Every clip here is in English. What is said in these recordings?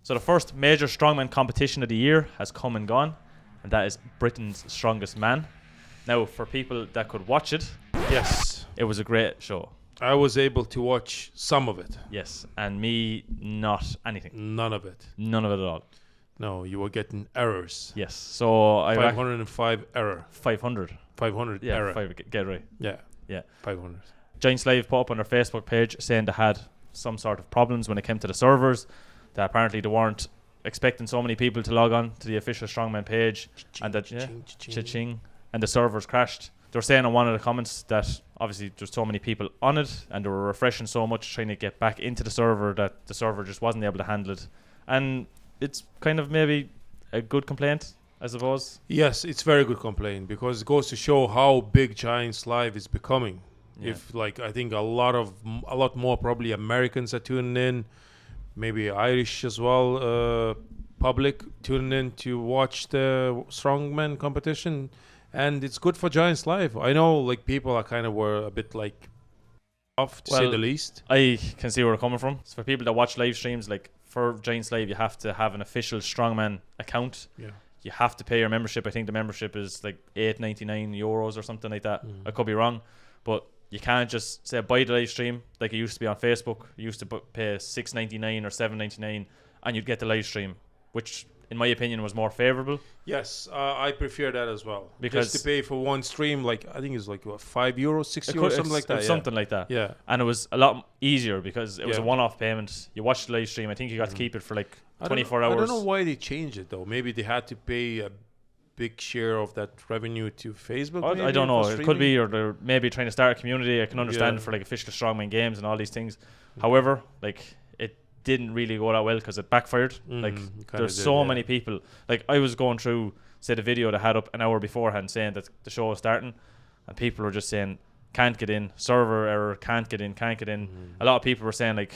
So the first major strongman competition of the year has come and gone, and that is Britain's Strongest Man. Now, for people that could watch it, Yes. it was a great show. I was able to watch some of it. Yes, and me, not anything. None of it. None of it at all. No, you were getting errors. Yes, so I 505 error. 500. 500 Yeah, error. get it right. Yeah. Yeah. 500. Giants Live put up on their Facebook page saying they had some sort of problems when it came to the servers. That apparently they weren't expecting so many people to log on to the official Strongman page, and that cha-ching, and the servers crashed. They were saying in one of the comments that obviously there's so many people on it, and they were refreshing so much trying to get back into the server that the server just wasn't able to handle it. And it's kind of maybe a good complaint, I suppose. Yes, it's very good complaint because it goes to show how big Giants Live is becoming. Yeah. If I think a lot more probably Americans are tuning in, maybe Irish as well, public tuning in to watch the strongman competition, and it's good for Giants Live. I know people are kind of were a bit off to say the least. I can see where we're coming from. So for people that watch live streams, for Giants Live, you have to have an official strongman account. Yeah. You have to pay your membership. I think the membership is €8.99 or something like that. I could be wrong, but you can't just say buy the live stream like it used to be on Facebook. You used to pay $6.99 or $7.99 and you'd get the live stream, which in my opinion was more favorable. Yes, I prefer that as well. Because just to pay for one stream, I think it's €5, €6, something like that. Something like that. Yeah. And it was a lot easier because it was a one-off payment. You watched the live stream. I think you got to keep it for 24 hours. I don't know why they changed it though. Maybe they had to pay a big share of that revenue to Facebook. I don't know. It could be, or they're maybe trying to start a community. I can understand for official strongman games and all these things. However, it didn't really go that well because it backfired. There's so many people. I was going through, say, the video they had up an hour beforehand saying that the show was starting, and people were just saying can't get in, server error, can't get in. A lot of people were saying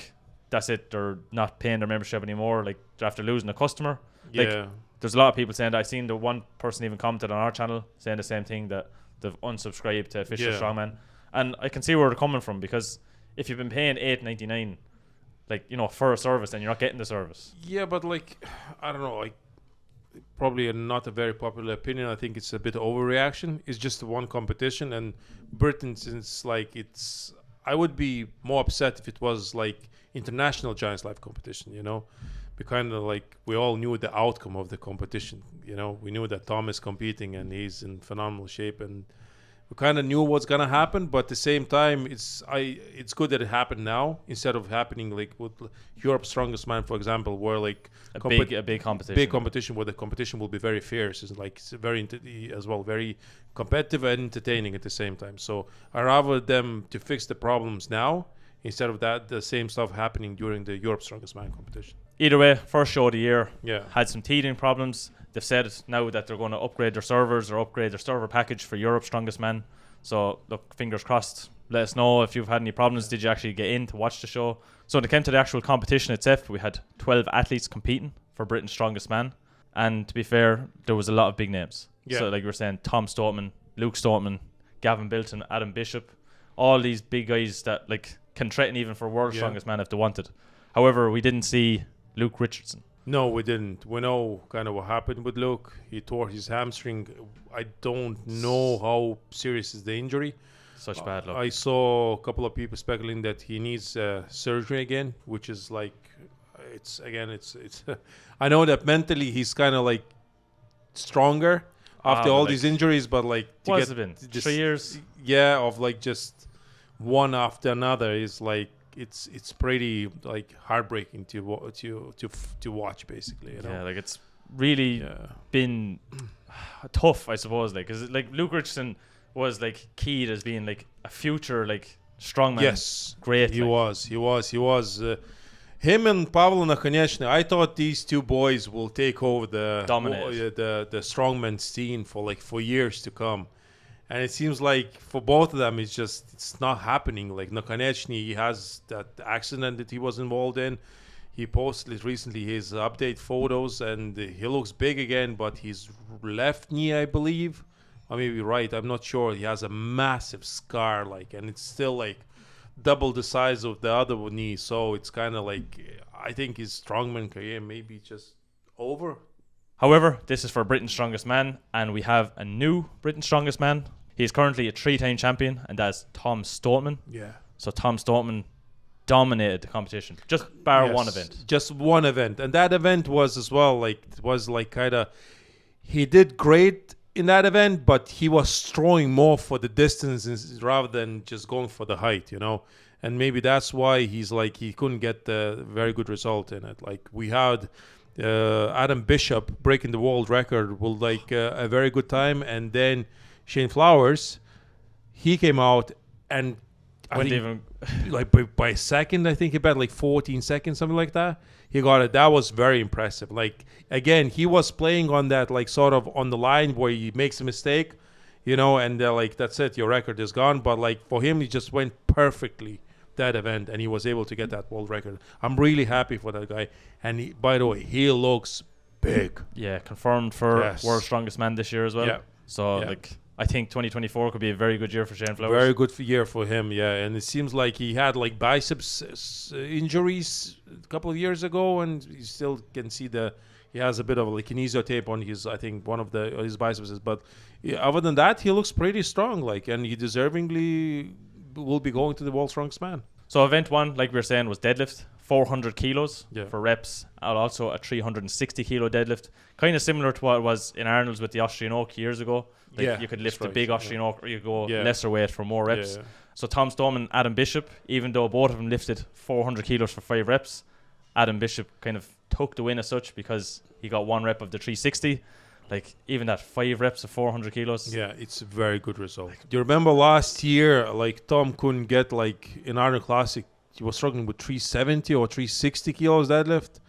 that's it, they're not paying their membership anymore, they're after losing a customer. There's a lot of people saying that. I seen the one person even commented on our channel saying the same thing, that they've unsubscribed to official strongman. And I can see where they're coming from, because if you've been paying $8.99 for a service, then you're not getting the service. Yeah, but I don't know, probably not a very popular opinion. I think it's a bit overreaction. It's just one competition, and Britain, since I would be more upset if it was international Giants Live competition, we kind of we all knew the outcome of the competition. We knew that Tom is competing and he's in phenomenal shape, and we kind of knew what's gonna happen. But at the same time, it's good that it happened now instead of happening with Europe's Strongest Man, for example, where a big competition where the competition will be very fierce. It's very as well, very competitive and entertaining at the same time. So I rather them to fix the problems now instead of the same stuff happening during the Europe's Strongest Man competition. Either way, first show of the year, yeah, had some teething problems. They've said now that they're going to upgrade their servers or upgrade their server package for Europe's Strongest Man. So, look, fingers crossed. Let us know if you've had any problems. Did you actually get in to watch the show? So, when it came to the actual competition itself, we had 12 athletes competing for Britain's Strongest Man. And to be fair, there was a lot of big names. Yeah. So, like we were saying, Tom Stoutman, Luke Stoutman, Gavin Bilton, Adam Bishop, all these big guys that can threaten even for World's Strongest Man if they wanted. However, we didn't see Luke Richardson. No, we didn't. We know kind of what happened with Luke. He tore his hamstring. I don't know how serious is the injury. Such bad luck. I saw a couple of people speculating that he needs surgery again, which is it's I know that mentally he's kind of stronger after all these injuries, but what's it been? 3 years? Yeah, of just one after another is it's pretty heartbreaking to watch, basically. Yeah, it's really been tough, I suppose. Because Luke Richardson was keyed as being a future strongman. Yes, great. He was. Him and Pavel Nakonieczny. I thought these two boys will take over the strongman scene for years to come. And it seems for both of them, it's not happening. Nakonieczny, he has that accident that he was involved in. He posted recently his update photos, and he looks big again, but his left knee, I believe, or maybe right, I'm not sure. He has a massive scar, and it's still double the size of the other knee. So it's kind of I think his strongman career may be just over. However, this is for Britain's Strongest Man, and we have a new Britain's Strongest Man. He is currently a 3-time champion, and that's Tom Stoneman. Yeah. So Tom Stoneman dominated the competition, just bar one event. Just one event. And that event was as well, like, it was like kind of, he did great in that event, but he was throwing more for the distance rather than just going for the height, you know. And maybe that's why he's like, he couldn't get the very good result in it. Like, we had Adam Bishop breaking the world record with like a very good time, and then Shane Flowers, he came out and I think like by a second, I think he bet like 14 seconds, something like that. He got it. That was very impressive. Like, again, he was playing on that, like, sort of on the line where he makes a mistake, you know, and like, that's it, your record is gone. But like, for him, he just went perfectly that event, and he was able to get that world record. I'm really happy for that guy. And he, by the way, he looks big. Yeah, confirmed for World's Strongest Man this year as well. Yeah. So like, I think 2024 could be a very good year for Shane Flowers. Very good year for him, yeah. And it seems like he had like biceps injuries a couple of years ago, and you still can see he has a bit of like kinesio tape on his, I think, one of his biceps. But other than that, he looks pretty strong, like, and he deservingly will be going to the World's Strongest Man. So event one, like we were saying, was deadlift, 400 kilos for reps, and also a 360 kilo deadlift. Kind of similar to what it was in Arnold's with the Austrian Oak years ago. Like, you could lift the big Austrian Oak, or you go lesser weight for more reps. So Tom Stoneman, Adam Bishop, even though both of them lifted 400 kilos for 5 reps, Adam Bishop kind of took the win as such because he got 1 rep of the 360. Like, even that 5 reps of 400 kilos. Yeah, it's a very good result. Do you remember last year, like, Tom couldn't get, like, in Arnold Classic, he was struggling with 370 or 360 kilos deadlift.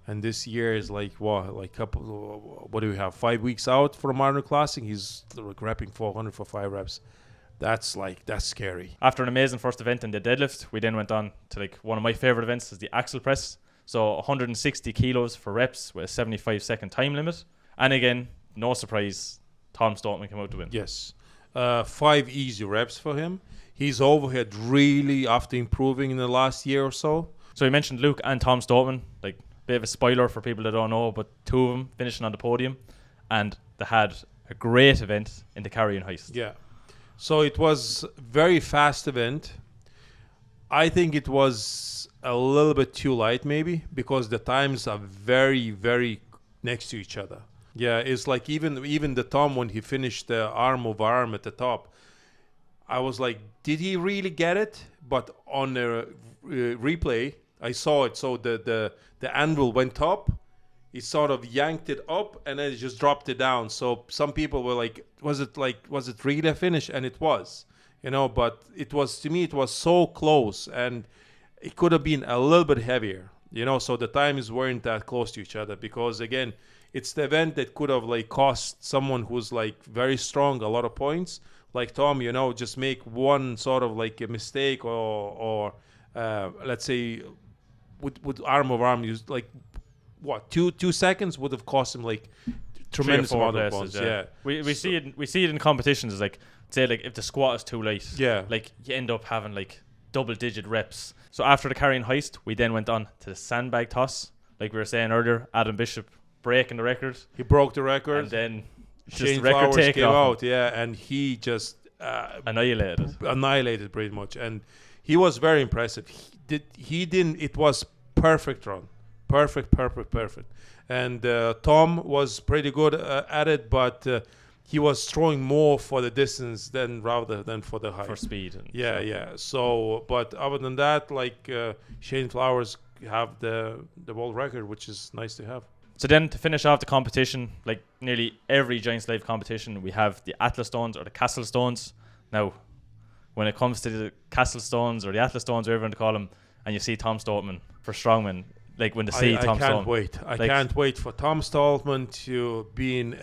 And this year is like, what do we have? 5 weeks out from Arnold Classic. He's like repping 400 for 5 reps. That's scary. After an amazing first event in the deadlift, we then went on to like one of my favorite events, is the axle press. So 160 kilos for reps with a 75-second time limit. And again, no surprise, Tom Stoneman came out to win. Yes. 5 easy reps for him. His overhead really, after improving in the last year or so. So you mentioned Luke and Tom Stoneman, like, bit of a spoiler for people that don't know, but 2 of them finishing on the podium, and they had a great event in the carry and heist. Yeah. So it was a very fast event. I think it was a little bit too light maybe, because the times are very, very next to each other. Yeah, it's like even the Tom, when he finished the arm over arm at the top, I was like, did he really get it? But on the replay, I saw it. So the anvil went up. He sort of yanked it up, and then it just dropped it down. So some people were like, was it really a finish? And it was, you know. But it was, to me, it was so close, and it could have been a little bit heavier, you know. So the times weren't that close to each other, because again, it's the event that could have like cost someone who's like very strong a lot of points, like Tom, you know, just make one sort of like a mistake, or let's say with arm over arm, use like what 2 seconds would have cost him like tremendous amount of points. Yeah, we see it in competitions. It's like, say, like if the squat is too light, like you end up having like double-digit reps. So after the carrying heist, we then went on to the sandbag toss. Like we were saying earlier, Adam Bishop breaking the record. He broke the record, and then Shane Flowers came out, and he just annihilated pretty much, and he was very impressive. It was perfect run, perfect, and Tom was pretty good at it, but he was throwing more for the distance rather than for the height, for speed. So, but other than that, like Shane Flowers have the world record, which is nice to have. So then, to finish off the competition, like nearly every Giant Slave competition, we have the Atlas Stones or the Castle Stones. Now, when it comes to the Castle Stones or the Atlas Stones, whatever you want to call them, and you see Tom Stoneman for strongman, like when they see Tom Stoneman. I can't wait for Tom Stoneman to be in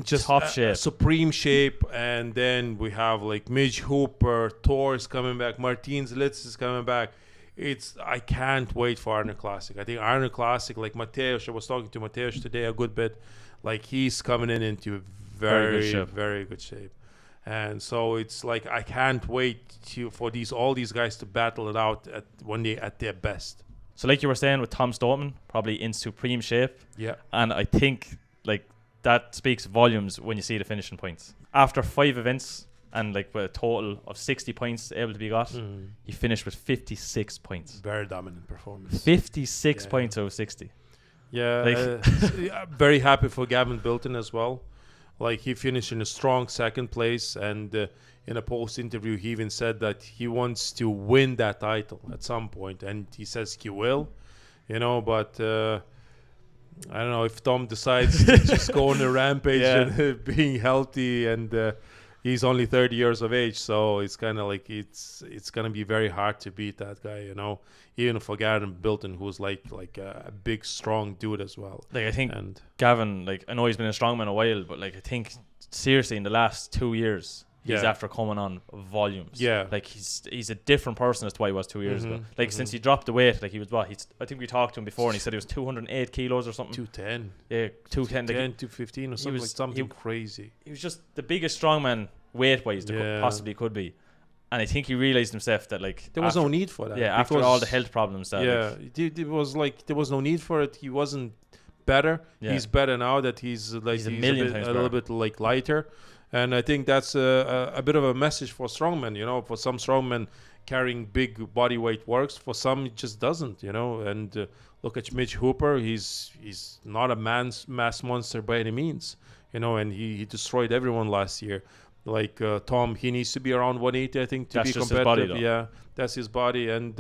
just top shape, supreme shape. And then we have like Midge Hooper, Thor's coming back, Martin Zlitz is coming back. I can't wait for Arnold Classic. I think Arnold Classic, like Mateusz, I was talking to Mateusz today a good bit, like he's coming into very good shape. And so it's like, I can't wait for all these guys to battle it out at their best. So like you were saying with Tom Stoneman, probably in supreme shape. Yeah. And I think like that speaks volumes when you see the finishing points. After 5 events and like with a total of 60 points able to be got, he finished with 56 points. Very dominant performance. 56 points out of 60. Yeah. Like very happy for Gavin Bilton as well. Like he finished in a strong second place, and in a post interview he even said that he wants to win that title at some point, and he says he will, but I don't know if Tom decides to just go on a rampage and being healthy, and he's only 30 years of age, so it's kind of like it's going to be very hard to beat that guy, even for Gavin Bilton, who's like a big strong dude as well. Like I think Gavin, like I know he's been a strongman a while, but like I think seriously in the last 2 years he's after coming on volumes. Yeah, like he's a different person as to what he was 2 years ago. Like since he dropped the weight, like he was I think we talked to him before, and he said he was 208 kilos or something. 210. Yeah, 210. 215 or something. Something crazy. He was just the biggest strongman weight wise there possibly could be. And I think he realized himself that like there was no need for that. Yeah, after all the health problems that it was like there was no need for it. He wasn't better. Yeah. He's better now that he's a little bit like lighter. And I think that's a bit of a message for strongmen, for some strongmen carrying big body weight works. For some, it just doesn't, And look at Mitch Hooper. He's not a mass monster by any means, and he destroyed everyone last year. Like Tom, he needs to be around 180, I think, to be competitive. Yeah, that's his body. And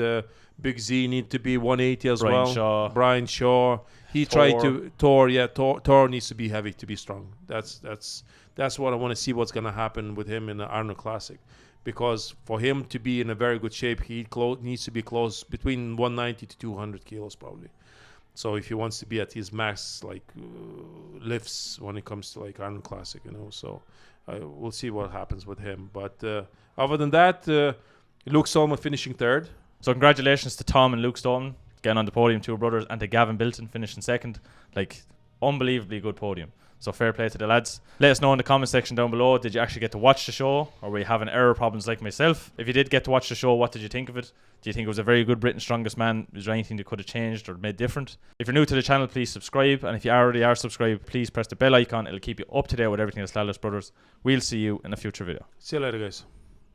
Big Z need to be 180 as well. Brian Shaw. He tried to Thor needs to be heavy to be strong. That's what I want to see what's going to happen with him in the Arnold Classic, because for him to be in a very good shape, he needs to be close between 190 to 200 kilos probably. So if he wants to be at his max lifts when it comes to like Arnold Classic, so we'll see what happens with him. But other than that, Luke Stoneman finishing third. So congratulations to Tom and Luke Stoneman getting on the podium, 2 brothers, and to Gavin Bilton finishing second. Like unbelievably good podium. So fair play to the lads. Let us know in the comment section down below, did you actually get to watch the show, or were you having error problems like myself? If you did get to watch the show, what did you think of it? Do you think it was a very good Britain's Strongest Man? Is there anything that could have changed or made different? If you're new to the channel, please subscribe. And if you already are subscribed, please press the bell icon. It'll keep you up to date with everything that's Lawless Brothers. We'll see you in a future video. See you later, guys.